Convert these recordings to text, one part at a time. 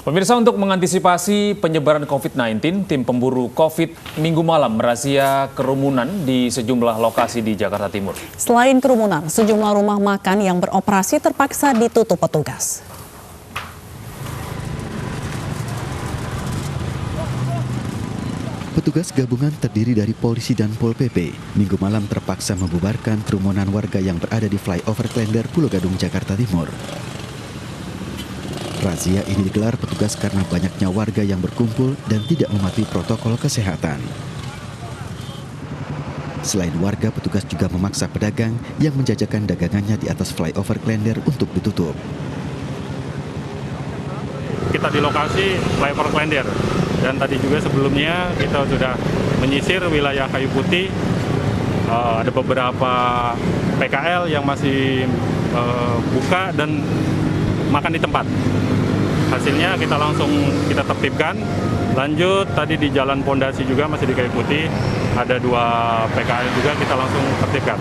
Pemirsa, untuk mengantisipasi penyebaran COVID-19, tim pemburu COVID Minggu malam merazia kerumunan di sejumlah lokasi di Jakarta Timur. Selain kerumunan, sejumlah rumah makan yang beroperasi terpaksa ditutup petugas. Petugas gabungan terdiri dari polisi dan Pol PP Minggu malam terpaksa membubarkan kerumunan warga yang berada di flyover Klender, Pulau Gadung, Jakarta Timur. Razia ini digelar petugas karena banyaknya warga yang berkumpul dan tidak mematuhi protokol kesehatan. Selain warga, petugas juga memaksa pedagang yang menjajakan dagangannya di atas flyover Klender untuk ditutup. Kita di lokasi flyover Klender dan tadi juga sebelumnya kita sudah menyisir wilayah Kayu Putih. Ada beberapa PKL yang masih buka dan makan di tempat. Hasilnya kita tertibkan. Lanjut tadi di Jalan Pondasi juga masih di Kayu Putih ada 2 PKL juga kita langsung tertibkan.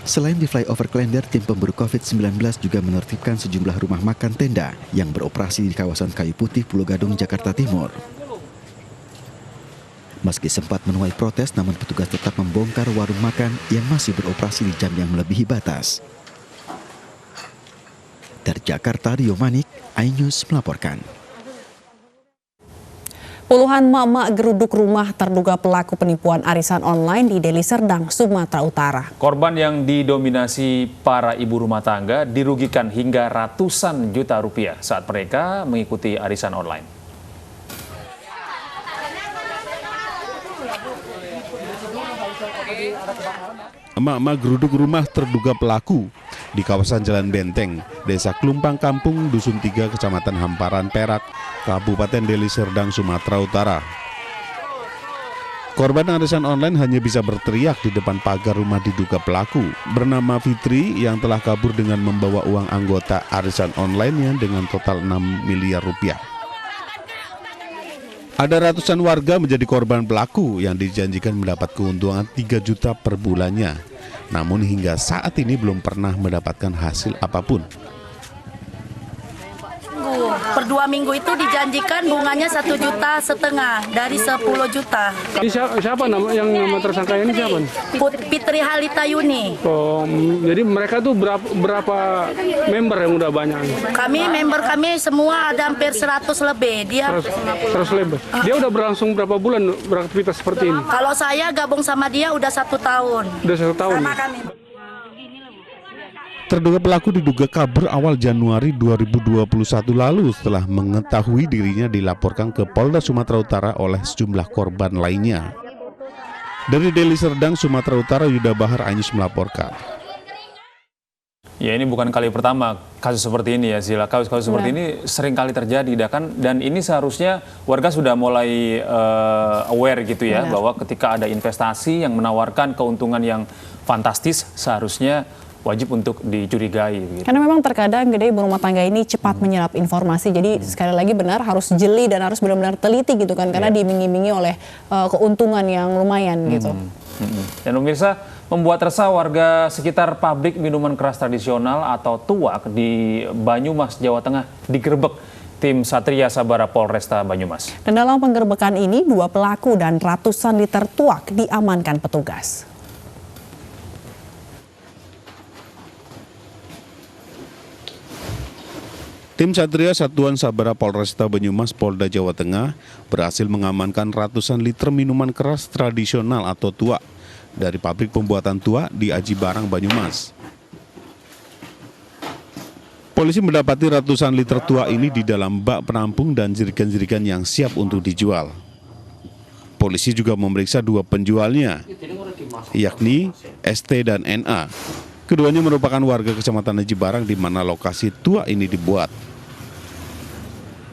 Selain di flyover Klender, tim pemburu COVID-19 juga menertibkan sejumlah rumah makan tenda yang beroperasi di kawasan Kayu Putih, Pulau Gadung, Jakarta Timur. Meski sempat menuai protes, namun petugas tetap membongkar warung makan yang masih beroperasi di jam yang melebihi batas. Dari Jakarta, Rio Manik, iNews melaporkan. Puluhan mak-mak geruduk rumah terduga pelaku penipuan arisan online di Deli Serdang, Sumatera Utara. Korban yang didominasi para ibu rumah tangga dirugikan hingga ratusan juta rupiah saat mereka mengikuti arisan online. Emak-emak geruduk rumah terduga pelaku di kawasan Jalan Benteng, Desa Klumpang Kampung, Dusun 3, Kecamatan Hamparan Perak, Kabupaten Deli Serdang, Sumatera Utara. Korban arisan online hanya bisa berteriak di depan pagar rumah diduga pelaku bernama Fitri yang telah kabur dengan membawa uang anggota arisan online-nya dengan total 6 miliar rupiah. Ada ratusan warga menjadi korban pelaku yang dijanjikan mendapat keuntungan 3 juta per bulannya. Namun hingga saat ini belum pernah mendapatkan hasil apapun. Per 2 minggu itu dijanjikan bunganya 1,5 juta dari 10 juta. Ini siapa nama tersangka ini siapa? Fitri Halita Yuni. Oh, jadi mereka tuh berapa member yang udah banyak? Member kami semua ada hampir 100 lebih. Dia 100 lebih. Dia udah berlangsung berapa bulan beraktivitas seperti ini? Kalau saya gabung sama dia udah 1 tahun. Udah 1 tahun. Sama kami. Terduga pelaku diduga kabur awal Januari 2021 lalu setelah mengetahui dirinya dilaporkan ke Polda Sumatera Utara oleh sejumlah korban lainnya. Dari Deli Serdang, Sumatera Utara, Yuda Bahar, iNews melaporkan. Ya, ini bukan kali pertama kasus seperti ini ya, Zila. Kasus seperti ini sering kali terjadi, dan ini seharusnya warga sudah mulai aware gitu ya, bahwa ketika ada investasi yang menawarkan keuntungan yang fantastis, seharusnya wajib untuk dicurigai. Gitu. Karena memang terkadang ibu rumah tangga ini cepat menyerap informasi, jadi sekali lagi benar harus jeli dan harus benar-benar teliti gitu kan, karena diiming-imingi oleh keuntungan yang lumayan gitu. Dan pemirsa, membuat resah warga sekitar pabrik minuman keras tradisional atau tuak di Banyumas, Jawa Tengah digerebek tim Satria Sabara Polresta Banyumas. Dan dalam penggerbekan ini 2 pelaku dan ratusan liter tuak diamankan petugas. Tim Satria Satuan Sabara Polresta Banyumas Polda Jawa Tengah berhasil mengamankan ratusan liter minuman keras tradisional atau tuak dari pabrik pembuatan tuak di Aji Barang, Banyumas. Polisi mendapati ratusan liter tuak ini di dalam bak penampung dan jerigen-jerigen yang siap untuk dijual. Polisi juga memeriksa 2 penjualnya, yakni ST dan NA. Keduanya merupakan warga Kecamatan Aji Barang di mana lokasi tuak ini dibuat.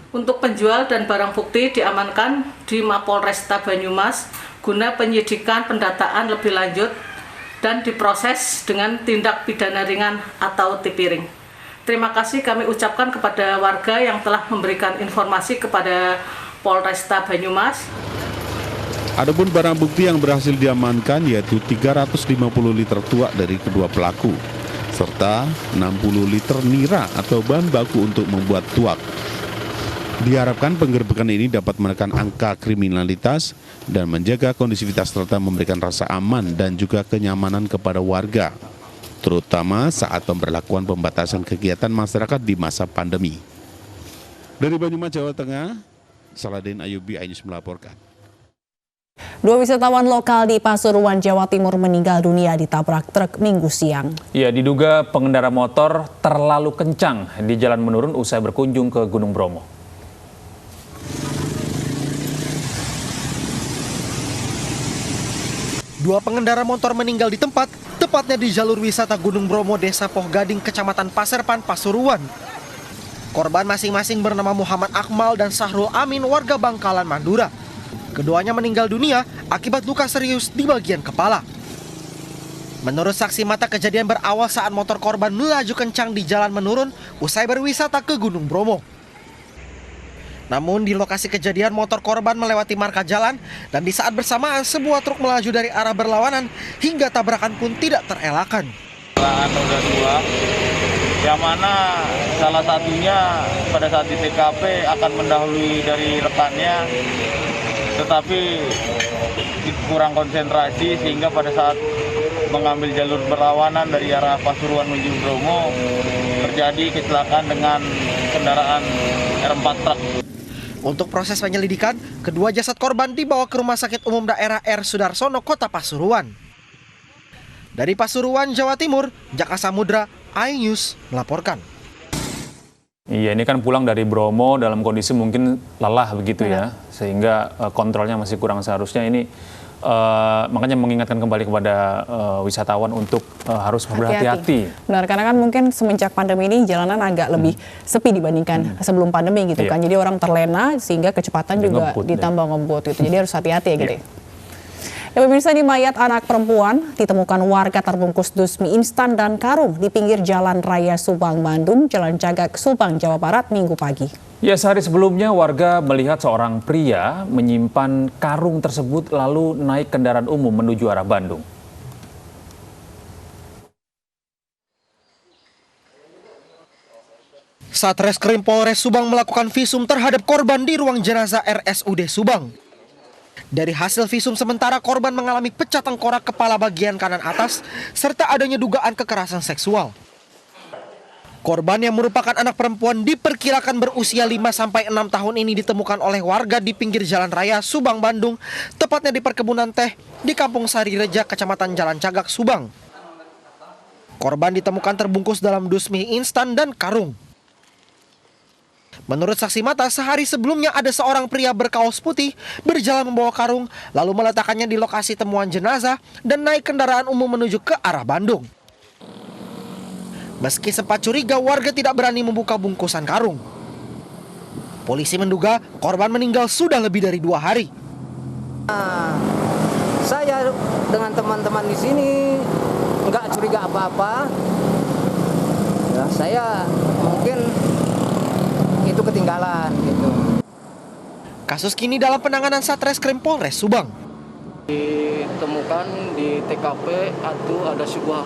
Untuk penjual dan barang bukti diamankan di Mapolresta Banyumas guna penyidikan pendataan lebih lanjut dan diproses dengan tindak pidana ringan atau tipiring. Terima kasih kami ucapkan kepada warga yang telah memberikan informasi kepada Polresta Banyumas. Adapun barang bukti yang berhasil diamankan yaitu 350 liter tuak dari kedua pelaku. serta 60 liter nira atau bahan baku untuk membuat tuak. Diharapkan penggerbekan ini dapat menekan angka kriminalitas dan menjaga kondisivitas serta memberikan rasa aman dan juga kenyamanan kepada warga, terutama saat pemberlakuan pembatasan kegiatan masyarakat di masa pandemi. Dari Banyumas, Jawa Tengah, Saladin Ayubi, iNews melaporkan. 2 wisatawan lokal di Pasuruan, Jawa Timur meninggal dunia ditabrak truk Minggu siang. Ya, diduga pengendara motor terlalu kencang di jalan menurun usai berkunjung ke Gunung Bromo. Dua pengendara motor meninggal di tempat, tepatnya di jalur wisata Gunung Bromo, Desa Pohgading, Kecamatan Paserpan, Pasuruan. Korban masing-masing bernama Muhammad Akmal dan Sahrul Amin, warga Bangkalan, Madura. Keduanya meninggal dunia akibat luka serius di bagian kepala. Menurut saksi mata, kejadian berawal saat motor korban melaju kencang di jalan menurun usai berwisata ke Gunung Bromo. Namun di lokasi kejadian motor korban melewati marka jalan dan di saat bersamaan sebuah truk melaju dari arah berlawanan hingga tabrakan pun tidak terelakkan. Roda 2, yang mana salah satunya pada saat di TKP akan mendahului dari rekannya, tetapi kurang konsentrasi sehingga pada saat mengambil jalur berlawanan dari arah Pasuruan menuju Bromo terjadi kecelakaan dengan kendaraan R4 truk. Untuk proses penyelidikan, kedua jasad korban dibawa ke Rumah Sakit Umum Daerah R. Sudarsono, Kota Pasuruan. Dari Pasuruan, Jawa Timur, Jaka Samudra, iNews melaporkan. Iya, ini kan pulang dari Bromo dalam kondisi mungkin lelah begitu ya, sehingga kontrolnya masih kurang. Seharusnya ini makanya mengingatkan kembali kepada wisatawan untuk harus berhati-hati. Benar, karena kan mungkin semenjak pandemi ini jalanan agak lebih sepi dibandingkan sebelum pandemi gitu kan. Jadi orang terlena sehingga kecepatan juga ditambah ngebut gitu. Jadi harus hati-hati ya gitu. Ya, pemirsa, ini mayat anak perempuan ditemukan warga terbungkus dus mie instan dan karung di pinggir Jalan Raya Subang, Bandung, Jalan Cagak, Subang, Jawa Barat, Minggu pagi. Ya, sehari sebelumnya warga melihat seorang pria menyimpan karung tersebut lalu naik kendaraan umum menuju arah Bandung. Satreskrim Polres Subang melakukan visum terhadap korban di ruang jenazah RSUD Subang. Dari hasil visum sementara, korban mengalami pecah tengkorak kepala bagian kanan atas, serta adanya dugaan kekerasan seksual. Korban yang merupakan anak perempuan diperkirakan berusia 5-6 tahun ini ditemukan oleh warga di pinggir Jalan Raya Subang, Bandung, tepatnya di perkebunan teh di Kampung Sari Reja, Kecamatan Jalan Cagak, Subang. Korban ditemukan terbungkus dalam dus mie instan dan karung. Menurut saksi mata, sehari sebelumnya ada seorang pria berkaos putih berjalan membawa karung, lalu meletakkannya di lokasi temuan jenazah dan naik kendaraan umum menuju ke arah Bandung. Meski sempat curiga, warga tidak berani membuka bungkusan karung. Polisi menduga korban meninggal sudah lebih dari 2 hari. Saya dengan teman-teman di sini nggak curiga apa-apa. Ya, saya mungkin itu ketinggalan gitu. Kasus kini dalam penanganan Satreskrim Polres Subang. Ditemukan di TKP atau ada sebuah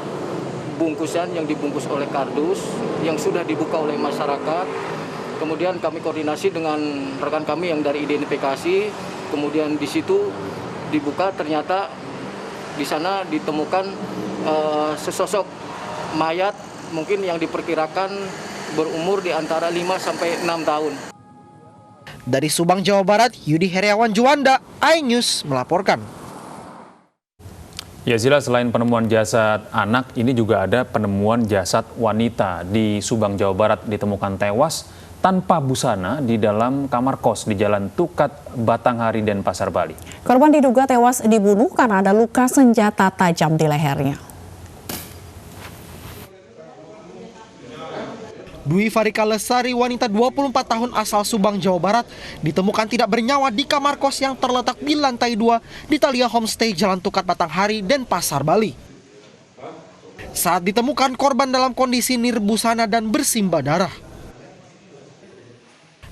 bungkusan yang dibungkus oleh kardus yang sudah dibuka oleh masyarakat. Kemudian kami koordinasi dengan rekan kami yang dari identifikasi. Kemudian di situ dibuka, ternyata di sana ditemukan sesosok mayat mungkin yang diperkirakan berumur di antara 5-6 tahun. Dari Subang, Jawa Barat, Yudi Heriawan Juanda, iNews melaporkan. Ya, Zila, selain penemuan jasad anak, ini juga ada penemuan jasad wanita di Subang, Jawa Barat, ditemukan tewas tanpa busana di dalam kamar kos di Jalan Tukat, Batanghari, Denpasar, Bali. Korban diduga tewas dibunuh karena ada luka senjata tajam di lehernya. Dwi Farika Lesari, wanita 24 tahun asal Subang, Jawa Barat, ditemukan tidak bernyawa di kamar kos yang terletak di lantai 2 di Thalia Homestay Jalan Tukat, Batanghari, Denpasar, Bali. Saat ditemukan, korban dalam kondisi nirbusana dan bersimbah darah.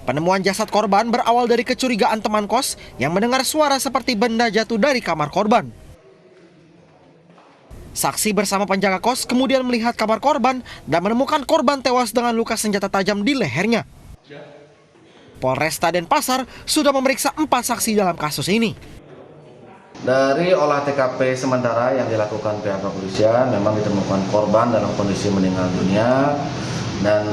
Penemuan jasad korban berawal dari kecurigaan teman kos yang mendengar suara seperti benda jatuh dari kamar korban. Saksi bersama penjaga kos kemudian melihat kamar korban dan menemukan korban tewas dengan luka senjata tajam di lehernya. Polresta Denpasar sudah memeriksa 4 saksi dalam kasus ini. Dari olah TKP sementara yang dilakukan pihak kepolisian, memang ditemukan korban dalam kondisi meninggal dunia dan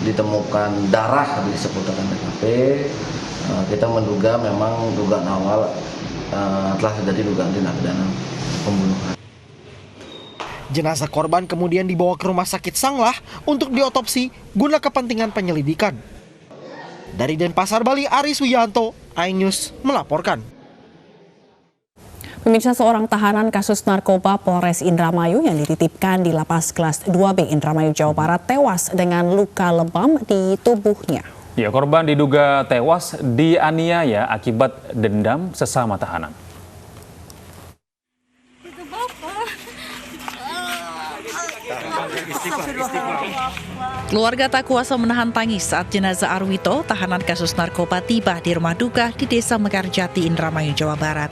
ditemukan darah di seputaran TKP. Kita menduga memang dugaan awal telah terjadi dugaan tindak pidana pembunuhan. Jenazah korban kemudian dibawa ke Rumah Sakit Sanglah untuk diotopsi guna kepentingan penyelidikan. Dari Denpasar, Bali, Aris Wiyanto, iNews melaporkan. Pemirsa, seorang tahanan kasus narkoba Polres Indramayu yang dititipkan di lapas kelas 2B Indramayu, Jawa Barat tewas dengan luka lebam di tubuhnya. Ya, korban diduga tewas dianiaya akibat dendam sesama tahanan. Keluarga tak kuasa menahan tangis saat jenazah Arwito, tahanan kasus narkoba, tiba di rumah duka di Desa Mekarjati, Indramayu, Jawa Barat.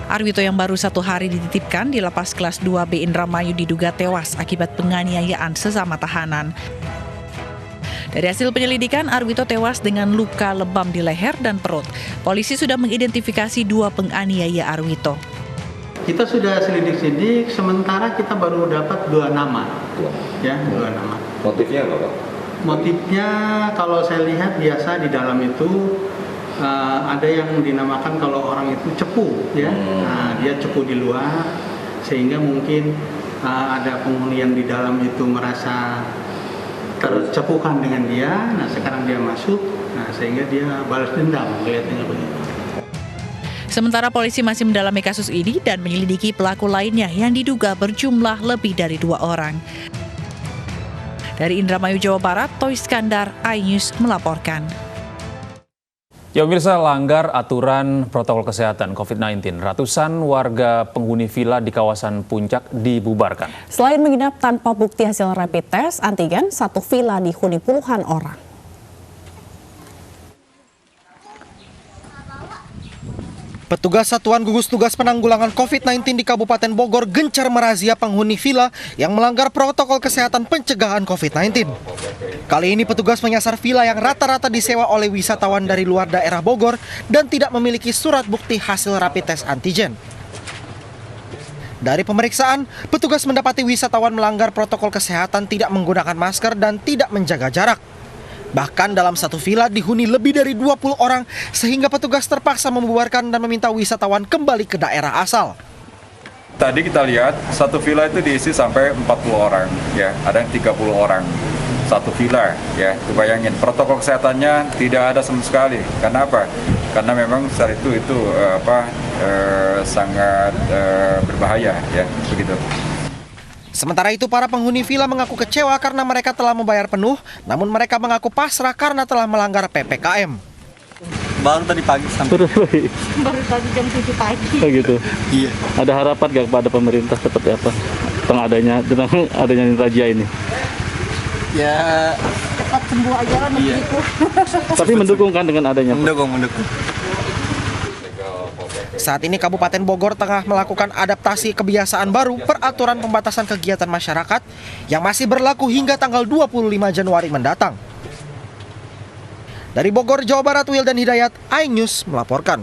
Arwito yang baru 1 hari dititipkan di lapas kelas 2B Indramayu diduga tewas akibat penganiayaan sesama tahanan. Dari hasil penyelidikan, Arwito tewas dengan luka lebam di leher dan perut. Polisi sudah mengidentifikasi 2 penganiaya Arwito. Kita sudah selidik-selidik, sementara kita baru dapat 2 nama. Ya, 2 nama. Motifnya apa, Pak? Motifnya kalau saya lihat biasa di dalam itu ada yang dinamakan kalau orang itu cepu, ya. Nah, dia cepu di luar, sehingga mungkin ada penghuni yang di dalam itu merasa tercepukan dengan dia. Nah, sekarang dia masuk, nah sehingga dia balas dendam, kelihatannya begitu. Sementara polisi masih mendalami kasus ini dan menyelidiki pelaku lainnya yang diduga berjumlah lebih dari 2 orang. Dari Indramayu, Jawa Barat, Toy Skandar, iNews melaporkan. Ya pemirsa, langgar aturan protokol kesehatan COVID-19. Ratusan warga penghuni villa di kawasan Puncak dibubarkan. Selain menginap tanpa bukti hasil rapid test antigen, 1 villa dihuni puluhan orang. Petugas Satuan Gugus Tugas Penanggulangan COVID-19 di Kabupaten Bogor gencar merazia penghuni villa yang melanggar protokol kesehatan pencegahan COVID-19. Kali ini petugas menyasar villa yang rata-rata disewa oleh wisatawan dari luar daerah Bogor dan tidak memiliki surat bukti hasil rapid test antigen. Dari pemeriksaan, petugas mendapati wisatawan melanggar protokol kesehatan, tidak menggunakan masker dan tidak menjaga jarak. Bahkan dalam satu villa dihuni lebih dari 20 orang sehingga petugas terpaksa membubarkan dan meminta wisatawan kembali ke daerah asal. Tadi kita lihat satu villa itu diisi sampai 40 orang, ya, ada yang 30 orang. Satu villa, ya, bayangin protokol kesehatannya tidak ada sama sekali. Karena apa? Karena memang saat itu sangat berbahaya, ya, begitu. Sementara itu, para penghuni villa mengaku kecewa karena mereka telah membayar penuh, namun mereka mengaku pasrah karena telah melanggar PPKM. Baru tadi pagi sampai. Baru tadi jam 7 pagi. Oh gitu. Iya. Ada harapan gak kepada pemerintah seperti apa tentang adanya razia ini? Ya. Cepat sembuh aja lah begitu. Tapi mendukung kan dengan adanya? Mendukung. Saat ini Kabupaten Bogor tengah melakukan adaptasi kebiasaan baru peraturan pembatasan kegiatan masyarakat yang masih berlaku hingga tanggal 25 Januari mendatang. Dari Bogor, Jawa Barat, Wildan Hidayat, iNews melaporkan.